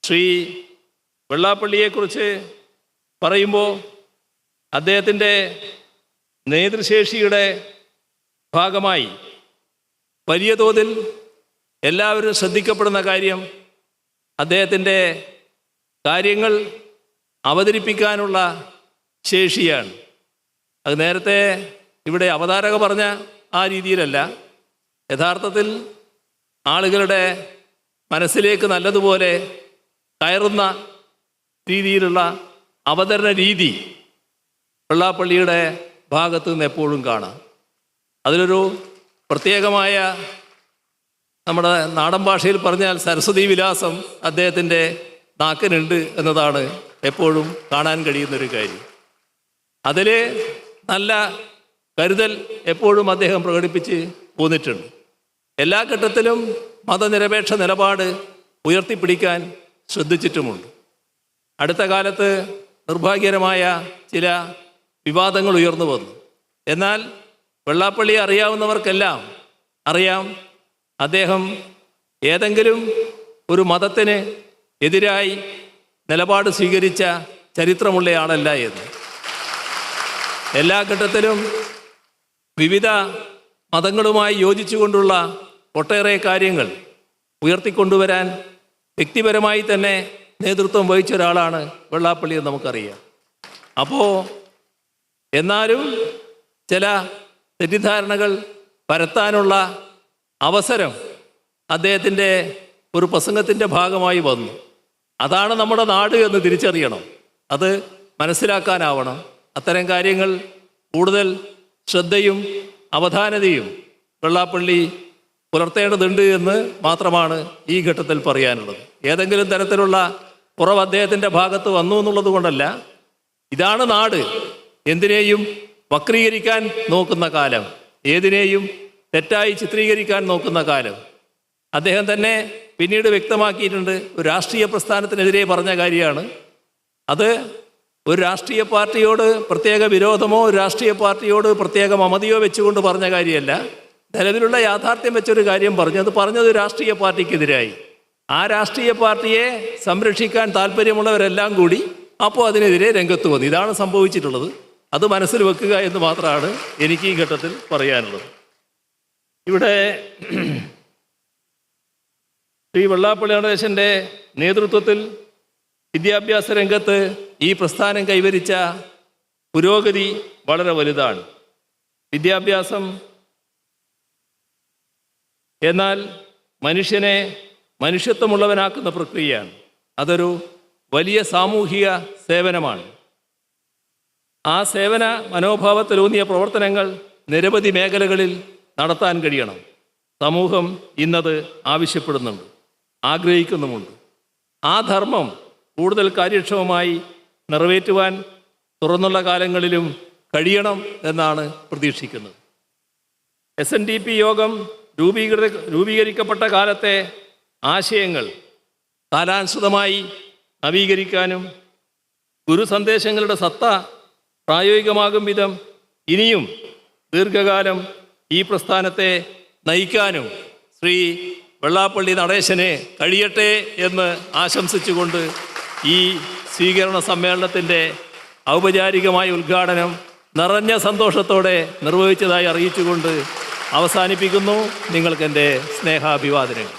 ശ്രീ വെള്ളാപ്പള്ളിയെക്കുറിച്ച് പറയുമ്പോൾ അദ്ദേഹത്തിൻ്റെ നേതൃശേഷിയുടെ ഭാഗമായി വലിയ തോതിൽ എല്ലാവരും ശ്രദ്ധിക്കപ്പെടുന്ന കാര്യം അദ്ദേഹത്തിൻ്റെ കാര്യങ്ങൾ അവതരിപ്പിക്കാനുള്ള ശേഷിയാണ്. അത് നേരത്തെ ഇവിടെ അവതാരക പറഞ്ഞ ആ രീതിയിലല്ല, യഥാർത്ഥത്തിൽ ആളുകളുടെ മനസ്സിലേക്ക് നല്ലതുപോലെ കയറുന്ന രീതിയിലുള്ള അവതരണ രീതി വെള്ളാപ്പള്ളിയുടെ ഭാഗത്ത് നിന്ന് എപ്പോഴും കാണാം. അതിലൊരു പ്രത്യേകമായ, നമ്മുടെ നാടൻ ഭാഷയിൽ പറഞ്ഞാൽ സരസ്വതി വിലാസം അദ്ദേഹത്തിൻ്റെ നാക്കിനുണ്ട് എന്നതാണ് എപ്പോഴും കാണാൻ കഴിയുന്നൊരു കാര്യം. അതിൽ നല്ല കരുതൽ എപ്പോഴും അദ്ദേഹം പ്രകടിപ്പിച്ച് പോന്നിട്ടുണ്ട്. എല്ലാ ഘട്ടത്തിലും മതനിരപേക്ഷ നിലപാട് ഉയർത്തിപ്പിടിക്കാൻ ശ്രദ്ധിച്ചിട്ടുമുണ്ട്. അടുത്ത കാലത്ത് നിർഭാഗ്യകരമായ ചില വിവാദങ്ങൾ ഉയർന്നു വന്നു. എന്നാൽ വെള്ളാപ്പള്ളിയെ അറിയാവുന്നവർക്കെല്ലാം അറിയാം, അദ്ദേഹം ഏതെങ്കിലും ഒരു മതത്തിന് എതിരായി നിലപാട് സ്വീകരിച്ച ചരിത്രമുള്ള ആളല്ല എന്ന്. എല്ലാ ഘട്ടത്തിലും വിവിധ മതങ്ങളുമായി യോജിച്ചുകൊണ്ടുള്ള ഒട്ടേറെ കാര്യങ്ങൾ ഉയർത്തിക്കൊണ്ടുവരാൻ വ്യക്തിപരമായി തന്നെ നേതൃത്വം വഹിച്ച ഒരാളാണ് വെള്ളാപ്പള്ളി എന്ന് നമുക്കറിയാം. അപ്പോൾ എന്നാലും ചില തെറ്റിദ്ധാരണകൾ പരത്താനുള്ള അവസരം അദ്ദേഹത്തിൻ്റെ ഒരു പ്രസംഗത്തിൻ്റെ ഭാഗമായി വന്നു. അതാണ് നമ്മുടെ നാട് എന്ന് തിരിച്ചറിയണം, അത് മനസ്സിലാക്കാനാവണം. അത്തരം കാര്യങ്ങൾ കൂടുതൽ ശ്രദ്ധയും അവധാനതയും വെള്ളാപ്പള്ളി പുലർത്തേണ്ടതുണ്ട് എന്ന് മാത്രമാണ് ഈ ഘട്ടത്തിൽ പറയാനുള്ളത്. ഏതെങ്കിലും തരത്തിലുള്ള കുറവ് അദ്ദേഹത്തിൻ്റെ ഭാഗത്ത് വന്നു എന്നുള്ളത് കൊണ്ടല്ല. ഇതാണ് നാട്. എന്തിനേയും വക്രീകരിക്കാൻ നോക്കുന്ന കാലം, ഏതിനേയും തെറ്റായി ചിത്രീകരിക്കാൻ നോക്കുന്ന കാലം. അദ്ദേഹം തന്നെ പിന്നീട് വ്യക്തമാക്കിയിട്ടുണ്ട്, ഒരു രാഷ്ട്രീയ പ്രസ്ഥാനത്തിനെതിരെ പറഞ്ഞ കാര്യമാണ് അത്. ഒരു രാഷ്ട്രീയ പാർട്ടിയോട് പ്രത്യേക വിരോധമോ ഒരു രാഷ്ട്രീയ പാർട്ടിയോട് പ്രത്യേക മമതയോ വെച്ചുകൊണ്ട് പറഞ്ഞ കാര്യമല്ല, നിലവിലുള്ള യാഥാർത്ഥ്യം വെച്ചൊരു കാര്യം പറഞ്ഞു. അത് പറഞ്ഞത് രാഷ്ട്രീയ പാർട്ടിക്കെതിരായി. ആ രാഷ്ട്രീയ പാർട്ടിയെ സംരക്ഷിക്കാൻ താല്പര്യമുള്ളവരെല്ലാം കൂടി അപ്പോൾ അതിനെതിരെ രംഗത്ത് വന്നു. ഇതാണ് സംഭവിച്ചിട്ടുള്ളത്. അത് മനസ്സിൽ വെക്കുക എന്ന് മാത്രമാണ് എനിക്ക് ഈ ഘട്ടത്തിൽ പറയാനുള്ളത്. ഇവിടെ ശ്രീ വെള്ളാപ്പള്ളി നടേശൻ്റെ നേതൃത്വത്തിൽ വിദ്യാഭ്യാസ രംഗത്ത് ഈ പ്രസ്ഥാനം കൈവരിച്ച പുരോഗതി വളരെ വലുതാണ്. വിദ്യാഭ്യാസം എന്നാൽ മനുഷ്യനെ മനുഷ്യത്വമുള്ളവനാക്കുന്ന പ്രക്രിയയാണ്. അതൊരു വലിയ സാമൂഹിക സേവനമാണ്. ആ സേവന മനോഭാവത്തിലൂന്നിയ പ്രവർത്തനങ്ങൾ നിരവധി മേഖലകളിൽ നടത്താൻ കഴിയണം. സമൂഹം ഇന്നത് ആവശ്യപ്പെടുന്നുണ്ട്, ആഗ്രഹിക്കുന്നുമുണ്ട്. ആ ധർമ്മം കൂടുതൽ കാര്യക്ഷമമായി നിറവേറ്റുവാൻ തുറന്നുള്ള കാലങ്ങളിലും കഴിയണം എന്നാണ് പ്രതീക്ഷിക്കുന്നത്. SNDP യോഗം രൂപീകരിക്കപ്പെട്ട കാലത്തെ ആശയങ്ങൾ കാലാനുസൃതമായി നവീകരിക്കാനും ഗുരു സന്ദേശങ്ങളുടെ സത്ത പ്രായോഗികമാകും വിധം ഇനിയും ദീർഘകാലം ഈ പ്രസ്ഥാനത്തെ നയിക്കാനും ശ്രീ വെള്ളാപ്പള്ളി നടേശനെ കഴിയട്ടെ എന്ന് ആശംസിച്ചുകൊണ്ട് ഈ സ്വീകരണ സമ്മേളനത്തിൻ്റെ ഔപചാരികമായ ഉദ്ഘാടനം നിറഞ്ഞ സന്തോഷത്തോടെ നിർവഹിച്ചതായി അറിയിച്ചുകൊണ്ട് അവസാനിപ്പിക്കുന്നു. നിങ്ങൾക്കെൻ്റെ സ്നേഹാഭിവാദനങ്ങൾ.